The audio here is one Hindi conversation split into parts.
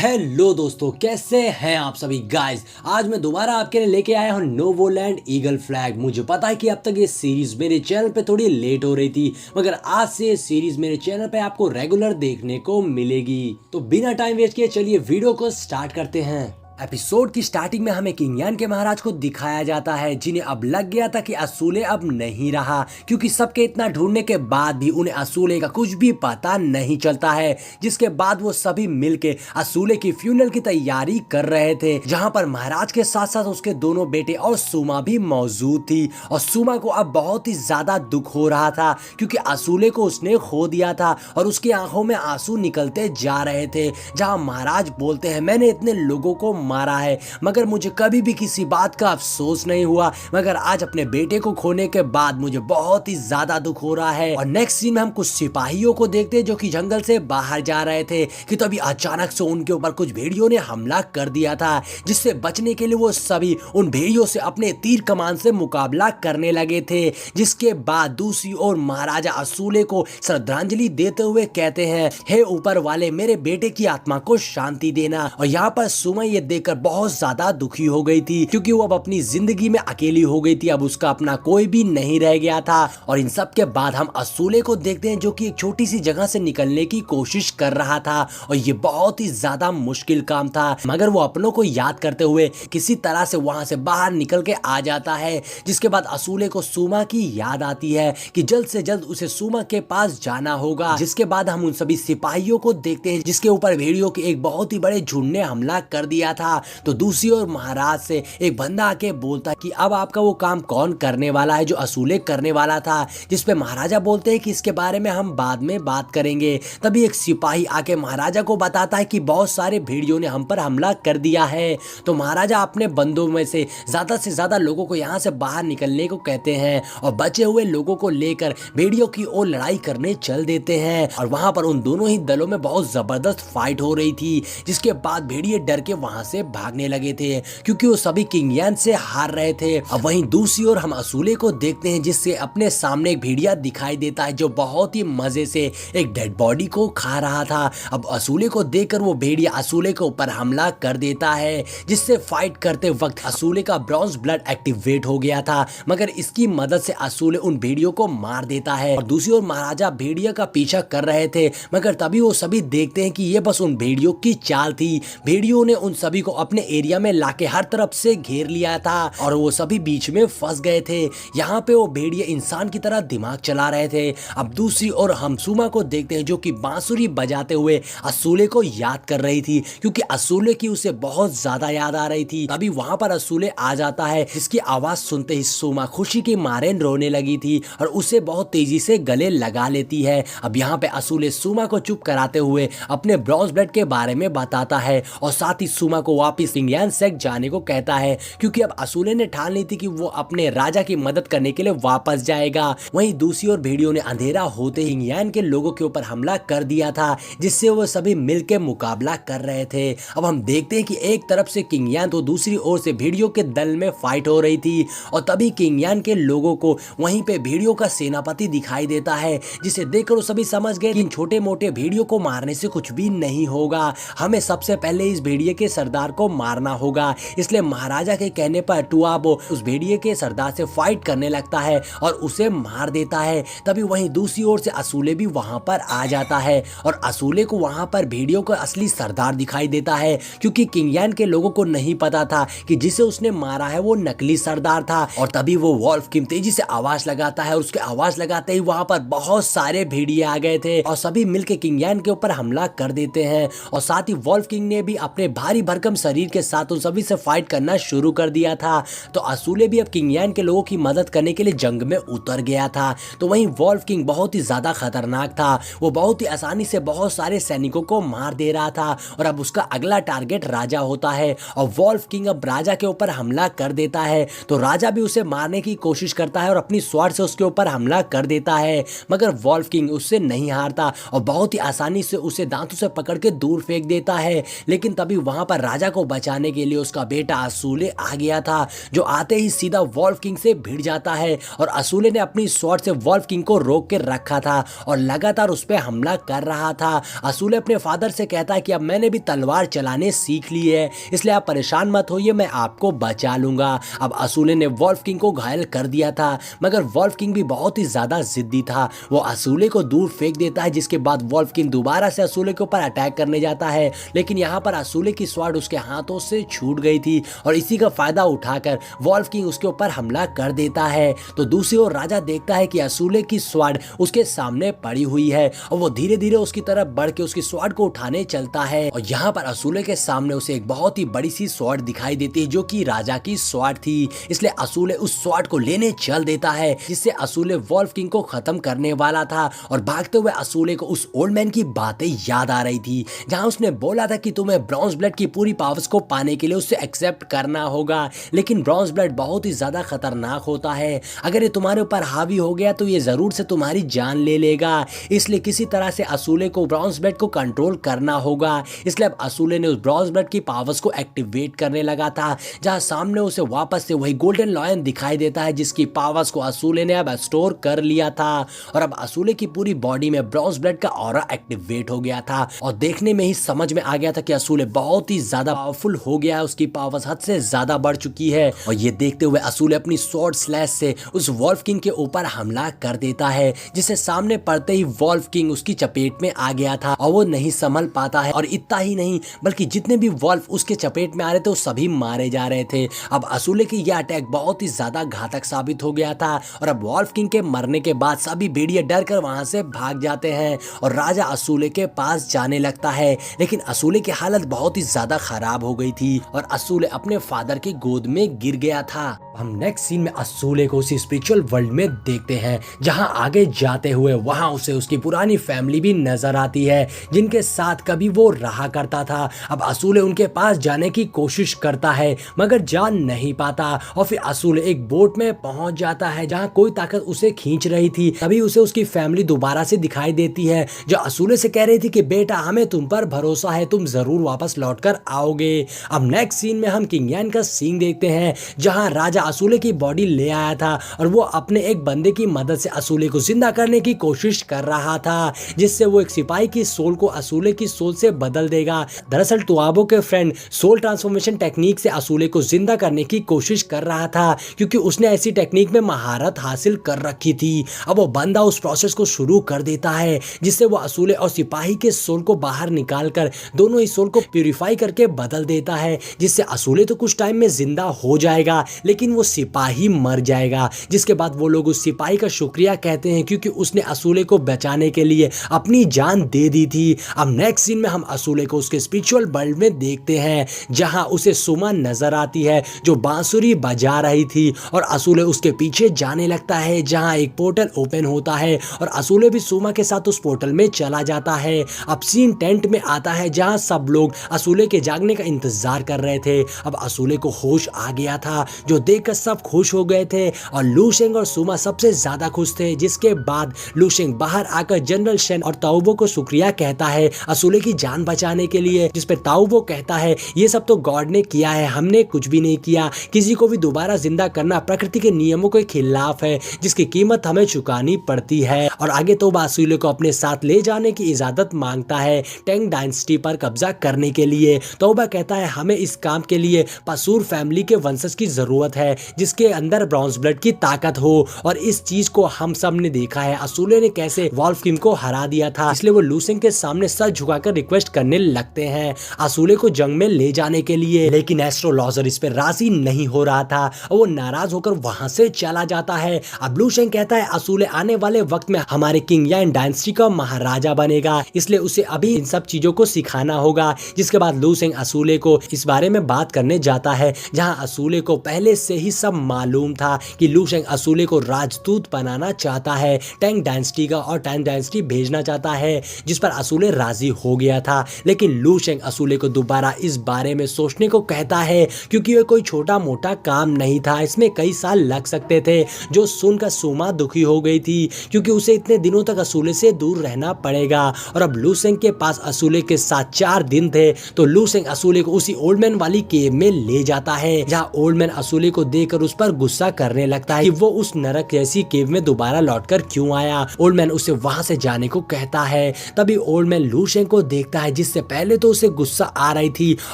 हेलो दोस्तों, कैसे हैं आप सभी गाइस। आज मैं दोबारा आपके लिए लेके आया हूँ नोवोलैंड ईगल फ्लैग। मुझे पता है कि अब तक ये सीरीज मेरे चैनल पे थोड़ी लेट हो रही थी, मगर आज से ये सीरीज मेरे चैनल पे आपको रेगुलर देखने को मिलेगी। तो बिना टाइम वेस्ट किए चलिए वीडियो को स्टार्ट करते हैं। एपिसोड की स्टार्टिंग में हमें किंग यान के महाराज को दिखाया जाता है, जिन्हें अब लग गया था कि असूले अब नहीं रहा, क्योंकि सबके इतना ढूंढने के बाद भी उन्हें असूले का कुछ भी पता नहीं चलता है। जिसके बाद वो सभी मिलके असूले की फ्यूनरल की तैयारी कर रहे थे, जहां पर महाराज के साथ साथ उसके दोनों बेटे और सुमा भी मौजूद थी। और सुमा को अब बहुत ही ज्यादा दुख हो रहा था, क्योंकि असूले को उसने खो दिया था और उसकी आंखों में आंसू निकलते जा रहे थे। जहां महाराज बोलते हैं, मैंने इतने लोगों को मारा है मगर मुझे कभी भी किसी बात का अफसोस नहीं हुआ, मगर आज अपने बेटे को खोने के बाद मुझे बहुत ही ज्यादा दुख हो रहा है। और नेक्स्ट सीन में हम कुछ सिपाहियों को देखते हैं जो कि जंगल से बाहर जा रहे थे कि तभी अचानक से उनके ऊपर कुछ भेड़ियों ने हमला कर दिया था, जिससे बचने के लिए वो सभी उन भेड़ियों से अपने तीर कमान से मुकाबला करने लगे थे। जिसके बाद दूसरी ओर महाराजा असूले को श्रद्धांजलि देते हुए कहते हैं, हे ऊपर वाले, मेरे बेटे की आत्मा को शांति देना। और यहाँ पर सुमा ये देखकर बहुत ज्यादा दुखी हो गई थी, क्योंकि वो अब अपनी जिंदगी में अकेली हो गई थी, अब उसका अपना कोई भी नहीं रह गया था। और इन सब के बाद हम असूले को देखते हैं, जो कि एक छोटी सी जगह से निकलने की कोशिश कर रहा था, और ये बहुत ही ज्यादा मुश्किल काम था, मगर वो अपनों को याद करते हुए किसी तरह से वहां से बाहर निकल के आ जाता है। जिसके बाद असूले को सुमा की याद आती है कि जल्द से जल्द उसे सुमा के पास जाना होगा। जिसके बाद हम उन सभी सिपाहियों को देखते हैं, जिसके ऊपर भेड़ियों के एक बहुत ही बड़े झुंड ने हमला कर दिया था। तो दूसरी ओर महाराज से एक बंदा आके बोलता है कि अब आपका वो काम कौन करने वाला है जो असूले करने वाला था। जिसपे महाराजा बोलते हैं कि इसके बारे में हम बाद में बात करेंगे। तभी एक सिपाही आके महाराजा को बताता है कि बहुत सारे भेड़ियों ने हम पर हमला कर दिया है। तो महाराजा अपने बंदों में से ज्यादा लोगों को यहाँ से बाहर निकलने को कहते हैं और बचे हुए लोगों को लेकर भेड़ियों की ओर लड़ाई करने चल देते हैं। और वहां पर उन दोनों ही दलों में बहुत जबरदस्त फाइट हो रही थी, जिसके बाद भेड़िए डर के वहां से भागने लगे थे, क्योंकि वो सभी किंग यान से हार रहे थे। अब वहीं दूसरी ओर हम असूले को देखते हैं, जिससे अपने सामने एक भेड़िया दिखाई देता है जो बहुत ही मजे से एक डेड बॉडी को खा रहा था। अब असूले को देखकर वो भेड़िया असूले के ऊपर हमला कर देता है, जिससे फाइट करते वक्त असूले का ब्रॉन्ज ब्लड एक्टिवेट हो गया था, मगर इसकी मदद से असूले उन भेड़ियों को मार देता है। और दूसरी ओर महाराजा भेड़िया का पीछा कर रहे थे, मगर तभी वो सभी देखते हैं कि ये बस उन भेड़ियों की चाल थी। भेड़ियों ने उन सभी को अपने एरिया में लाके हर तरफ से घेर लिया था और वो सभी बीच में फंस गए थे। यहाँ पे वो भेड़िए इंसान की तरह दिमाग चला रहे थे। अब दूसरी ओर हम सुमा को देखते हैं, जो कि बांसुरी बजाते हुए असूले को याद कर रही थी, क्योंकि असूले की उसे बहुत ज्यादा याद आ रही थी। तभी वहां पर असूले आ जाता है, जिसकी आवाज सुनते ही सुमा खुशी के मारे रोने लगी थी और उसे बहुत तेजी से गले लगा लेती है। अब यहाँ पे असूले सुमा को चुप कराते हुए अपने ब्रॉन्ज ब्लड के बारे में बताता है और साथ ही सुमा को वापिस किंग यान सेक जाने को कहता है, क्योंकि अब असूले ने ठान ली थी कि वो अपने राजा की मदद करने के लिए वापस जाएगा। वहीं दूसरी ओर भेड़ियों ने अंधेरा होते ही किंग यान के लोगों के ऊपर हमला कर दिया था, जिससे वो सभी मिलकर मुकाबला कर रहे थे। अब हम देखते हैं कि एक तरफ से किंग यान तो दूसरी ओर से भेड़ियों के दल में फाइट हो रही थी। और तभी किंग यान के लोगों को वहीं पे भेड़ियों का सेनापति दिखाई देता है, जिसे देखकर वो सभी समझ गए कि इन छोटे मोटे भेड़ियों को मारने से कुछ भी नहीं होगा, हमें सबसे पहले इस भेड़िए के सरदार को मारना होगा। इसलिए महाराजा के कहने पर टुआबो उस भेड़िए के सरदार से फाइट करने लगता है और उसे मार देता है। तभी वहीं दूसरी ओर से असूले भी वहां पर आ जाता है और असूले को वहां पर भेड़ियों का असली सरदार दिखाई देता है, क्योंकि किंग यान के लोगों को नहीं पता था कि जिसे उसने मारा है वो नकली सरदार था। और तभी वो वॉल्फ किंग तेजी से आवाज लगाता है और उसके आवाज लगाते ही वहां पर बहुत सारे भेड़िए आ गए थे और सभी मिलकर किंग यान के ऊपर हमला कर देते हैं। और साथ ही वॉल्फ किंग ने भी अपने भारी भरकम शरीर के साथ उन सभी से फाइट करना शुरू कर दिया था। तो असूले भी अब किंग यान के लोगों की मदद करने के लिए जंग में उतर गया था। तो वहीं वॉल्फ किंग बहुत ही ज्यादा खतरनाक था, वो बहुत ही आसानी से बहुत सारे सैनिकों को मार दे रहा था और अब उसका अगला टारगेट राजा होता है। और वॉल्फ किंग अब राजा के ऊपर हमला कर देता है, तो राजा भी उसे मारने की कोशिश करता है और अपनी स्वॉर्ड से उसके ऊपर हमला कर देता है, मगर वॉल्फ किंग उससे नहीं हारता और बहुत ही आसानी से उसे दांतों से पकड़ के दूर फेंक देता है। लेकिन तभी वहां पर राजा राजा को बचाने के लिए उसका बेटा असूले आ गया था, जो आते ही सीधा वॉल्फ किंग से भिड़ जाता है और असूले ने अपनी स्वॉर्ड से वॉल्फ किंग को रोक के रखा था और लगातार उस पर हमला कर रहा था। असूले अपने फादर से कहता है कि अब मैंने भी तलवार चलाने सीख ली है, इसलिए आप परेशान मत होइए, मैं आपको बचा लूंगा। अब असूले ने वॉल्फ किंग को घायल कर दिया था, मगर वॉल्फ किंग भी बहुत ही ज्यादा जिद्दी था। वो असूले को दूर फेंक देता है, जिसके बाद वॉल्फ किंग दोबारा से असूले के ऊपर अटैक करने जाता है, लेकिन यहाँ पर असूले की स्वॉर्ड उसके हाथों से छूट गई थी और इसी का फायदा उठाकर वॉल्फ किंग उसके ऊपर हमला कर देता है। तो दूसरी ओर राजा देखता है कि असूले की स्वॉर्ड उसके सामने पड़ी हुई है और वो धीरे धीरे उसकी तरफ बढ़ के उसकी स्वॉर्ड को उठाने चलता है और यहाँ पर असूले के सामने उसे एक बहुत ही बड़ी सी स्वॉर्ड दिखाई देती है, जो कि राजा की स्वॉर्ड थी। इसलिए असूले उस स्वॉर्ड को लेने चल देता है, जिससे असूले वॉल्फ किंग को खत्म करने वाला था। और भागते हुए असूले को उस ओल्ड मैन की बातें याद आ रही थी, जहां उसने बोला था कि तुम्हें ब्रॉन्ज ब्लड की पूरी पावर्स को पाने के लिए उससे एक्सेप्ट करना होगा, लेकिन ब्रॉन्ज ब्लड बहुत ही ज्यादा खतरनाक होता है, अगर ये तुम्हारे ऊपर हावी हो गया तो ये जरूर से तुम्हारी जान ले लेगा। इसलिए किसी तरह से असूले को ब्रॉन्ज ब्लड को कंट्रोल करना होगा। इसलिए अब असूले ने उस ब्रॉन्ज ब्लड की पावर्स को एक्टिवेट करने लगा था, जहां सामने उसे वापस से वही गोल्डन लॉयन दिखाई देता है, जिसकी पावर्स को असूले ने अब स्टोर कर लिया था और अब असूले की पूरी बॉडी में ब्रॉन्ज ब्लड का ऑरा एक्टिवेट हो गया था और देखने में ही समझ में आ गया था कि असूले बहुत ही ज्यादा पावरफुल हो गया है, उसकी पावर्स हद से ज्यादा बढ़ चुकी है। और ये देखते हुए असूले अपनी स्वॉर्ड स्लैश से उस वॉल्फ किंग के ऊपर हमला कर देता है, जिसे सामने पड़ते ही वॉल्फ किंग उसकी चपेट में आ गया था और वो नहीं संभल पाता है। और इतना ही नहीं बल्कि जितने भी वॉल्फ उसके चपेट में आ रहे थे वो सभी मारे जा रहे थे। अब असूले की यह अटैक बहुत ही ज्यादा घातक साबित हो गया था और अब वॉल्फ किंग के मरने के बाद सभी भेड़िए डर कर वहां से भाग जाते हैं और राजा असूले के पास जाने लगता है, लेकिन असूले की हालत बहुत ही ज्यादा खराब हो गई थी और असूले अपने फादर की गोद में गिर गया था। हम नेक्स्ट सीन में असूले को उसी स्पिरिचुअल वर्ल्ड में देखते हैं, जहां आगे जाते हुए वहां उसे उसकी पुरानी फैमिली भी नजर आती है, जिनके साथ कभी वो रहा करता था। अब असूले उनके पास जाने की कोशिश करता है मगर जा नहीं पाता और फिर असूले एक बोट में पहुंच जाता है, जहां कोई ताकत उसे खींच रही थी। तभी उसे उसकी फैमिली दोबारा से दिखाई देती है, जो असूले से कह रही थी कि बेटा हमें तुम पर भरोसा है, तुम जरूर वापस लौट कर आओगे। अब नेक्स्ट सीन में हम किंग यान का सीन देखते हैं, जहां राजा असूले की बॉडी ले आया था और वो अपने एक बंदे की मदद से असूले को जिंदा करने की कोशिश कर रहा था, जिससे वो एक सिपाही की सोल को असूले की सोल से बदल देगा। दरअसल तुआबो के फ्रेंड सोल ट्रांसफॉर्मेशन टेक्निक से असूले को जिंदा करने की कोशिश कर रहा था, क्योंकि उसने ऐसी टेक्निक में महारत हासिल कर रखी थी। अब वो बंदा उस प्रोसेस को शुरू कर देता है, जिससे वो असूले और सिपाही के सोल को बाहर निकालकर दोनों ही सोल को प्यूरिफाई करके बदल देता है, जिससे असूले तो कुछ टाइम में जिंदा हो जाएगा लेकिन वो सिपाही मर जाएगा। जिसके बाद वो लोग उस सिपाही का शुक्रिया कहते हैं, क्योंकि उसने असूले को बचाने के लिए अपनी जान दे दी थी। अब नेक्स्ट सीन में हम असूले को उसके स्पिरिचुअल वर्ल्ड में देखते हैं, जहां उसे सुमा नजर आती है जो बांसुरी बजा रही थी और असूले उसके पीछे जाने लगता है, जहां एक पोर्टल ओपन होता है और असूले भी सुमा के साथ उस पोर्टल में चला जाता है। अब सीन टेंट में आता है, जहां सब लोग असूले के जागने का इंतजार कर रहे थे। अब असूले को होश आ गया था, जो देखकर सब खुश हो गए थे और लू शेंग और सुमा सबसे ज्यादा खुश थे। जिसके बाद लू शेंग बाहर आकर जनरल शेन और ताओबो को शुक्रिया कहता है असूले की जान बचाने के लिए, जिस पे ताओबो कहता है ये सब तो गॉड ने किया है, हमने कुछ भी नहीं किया। किसी को भी दोबारा जिंदा करना प्रकृति के नियमों के खिलाफ है, जिसकी कीमत हमें चुकानी पड़ती है। और आगे तो असूले को अपने साथ ले जाने की इजाजत मांगता है टेंग डायनेस्टी पर कब्जा करने के लिए। तोबा कहता है हमें इस काम के लिए पसूर फैमिली के वंशज की जरूरत है, जिसके अंदर ब्रॉन्ज ब्लड की ताकत हो। और इस चीज को हम सब ने देखा है, असूले ने कैसे वॉल्फ किंग को हरा दिया था, इसलिए वो लू शेंग के सामने सर झुकाकर रिक्वेस्ट करने लगते हैं असूले को जंग में ले जाने के लिए। लेकिन एस्ट्रोलॉजर इस पे राजी नहीं हो रहा था और वो नाराज होकर वहां से चला जाता है। अब लू शेंग कहता है असूले आने वाले वक्त में हमारे किंग यान डायनेस्टी का महाराजा बनेगा, इसलिए उसे अभी इन सब चीजों को सिखाना होगा। जिसके बाद लू शेंग असूले को इस बारे में बात करने जाता है, जहां असूले को पहले से ही सब मालूम था कि लू शेंग असूले को राजदूत बनाना चाहता है टेंग डायनेस्टी का और टेंग डायनेस्टी भेजना चाहता है, जिस पर असूले राजी हो गया था। लेकिन लू शेंग असूले को दोबारा इस बारे में सोचने को कहता है, क्योंकि ये कोई छोटा मोटा काम नहीं था, इसमें कई साल लग सकते थे। जो सुनकर सुमा दुखी हो गई थी, क्योंकि उसे इतने दिनों तक असूले से दूर रहना पड़ेगा। और अब लू शेंग के पास असूले के साथ 4 दिन थे, तो लू शेंग असूले को उसी ओल्ड मैन वाली केव में ले जाता है, जहाँ ओल्ड मैन असूले को देखकर उस पर गुस्सा करने लगता है कि वो उस नरक जैसी केव में दोबारा लौटकर क्यों आया। ओल्ड मैन उसे वहां से जाने को कहता है। तभी ओल्ड मैन लू शेंग को देखता है, जिससे पहले तो उसे गुस्सा आ रही थी,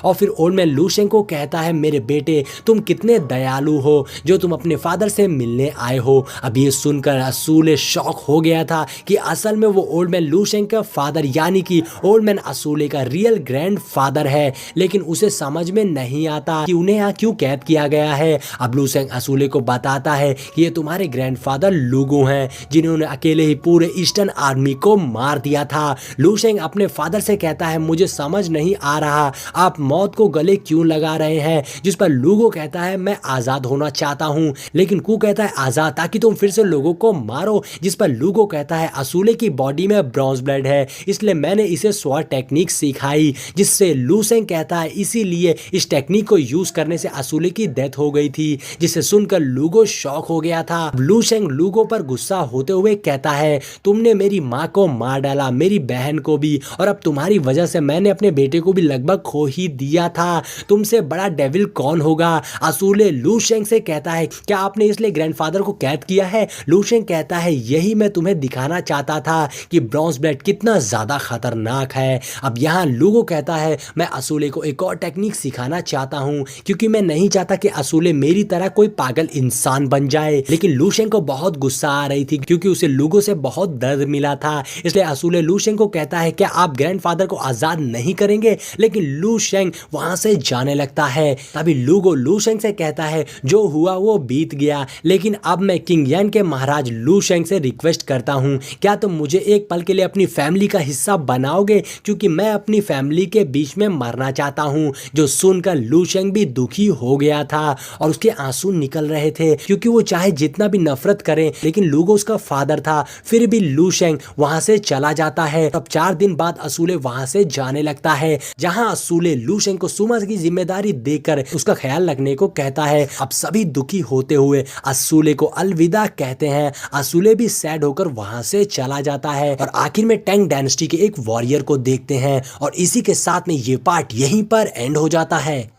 और फिर ओल्ड मैन लू शेंग को कहता है, मेरे बेटे तुम कितने दयालु हो जो तुम अपने फादर से मिलने आए हो। अब ये सुनकर असूले शॉक हो गया था कि असल में वो ओल्ड मैन लू शेंग का फादर यानी कि ओल्ड मैन असूले का रियल ग्रैंड फादर है, लेकिन उसे समझ में नहीं आता कि उन्हें यहाँ क्यों कैद किया गया है। अब लू शेंग असूले को बताता है कि ये तुम्हारे ग्रैंडफादर लूगो हैं, जिन्होंने अकेले ही पूरे ईस्टर्न आर्मी को मार दिया था। लू शेंग अपने फादर से कहता है, मुझे समझ नहीं आ रहा आप मौत को गले क्यों लगा रहे हैं। जिस पर लूगो कहता है, मैं आजाद होना चाहता हूँ। लेकिन कू कहता है, आजाद ताकि तुम फिर से लोगों को मारो। जिस पर लूगो कहता है, असूले की बॉडी में ब्रॉन्ज ब्लड है, इसलिए मैंने इसे स्वॉर्ड टेक्निक सिखाई। जिससे लू शेंग कहता है, इसीलिए इस टेक्निक को यूज करने से असूले की डेथ हो गई थी। जिसे सुनकर लूगो शॉक हो गया था। लू शेंग लूगो पर गुस्सा होते हुए कहता है, तुमने मेरी माँ को मार डाला, मेरी बहन को भी, और अब तुम्हारी वजह से मैंने अपने बेटे को भी लगभग खो ही दिया था। तुमसे बड़ा डेविल कौन होगा। असूले लू शेंग से कहता है, क्या आपने इसलिए ग्रैंडफादर को कैद किया है। लू शेंग कहता है, यही मैं तुम्हें दिखाना चाहता था कि ब्रॉन्ज ब्लड कितना ज्यादा खतरनाक है। अब यहाँ लूगो कहता है, मैं असूले को एक और टेक्निक सिखाना चाहता हूँ, क्योंकि मैं नहीं चाहता कि असूले मेरी तरह कोई पागल इंसान बन जाए। लेकिन लू शेंग को बहुत गुस्सा आ रही थी, क्योंकि उसे लूगो से बहुत दर्द मिला था। इसलिए असूले लू शेंग को कहता है, क्या आप ग्रैंडफादर को आजाद नहीं करेंगे। लेकिन लू शेंग वहां से जाने लगता है। तभी लूगो लू शेंग से कहता है, जो हुआ वो बीत गया, लेकिन अब मैं किंग यान के महाराज लू शेंग से रिक्वेस्ट करता हूँ, क्या तुम मुझे एक पल के लिए अपनी फैमिली का हिस्सा बनाओगे, क्योंकि मैं अपनी फैमिली के बीच में मरना चाहता हूँ। जो सुनकर लू शेंग भी दुखी हो गया था और उसके आंसू निकल रहे थे, क्योंकि वो चाहे जितना भी नफरत करे, लेकिन लूगो उसका फादर था। फिर भी लू शेंग वहां से चला जाता है। तब 4 दिन बाद असूले वहां से जाने लगता है, जहां असूले लू शेंग को सुमा की जिम्मेदारी देकर उसका ख्याल रखने को कहता है। अब सभी दुखी होते हुए असूले को अलविदा कहते हैं। असूले भी सैड होकर वहां से चला जाता है और आखिर में टैंग डायनेस्टी के एक वॉरियर को देखते हैं। और इसी के साथ में ये पार्ट यहीं पर एंड हो जाता है।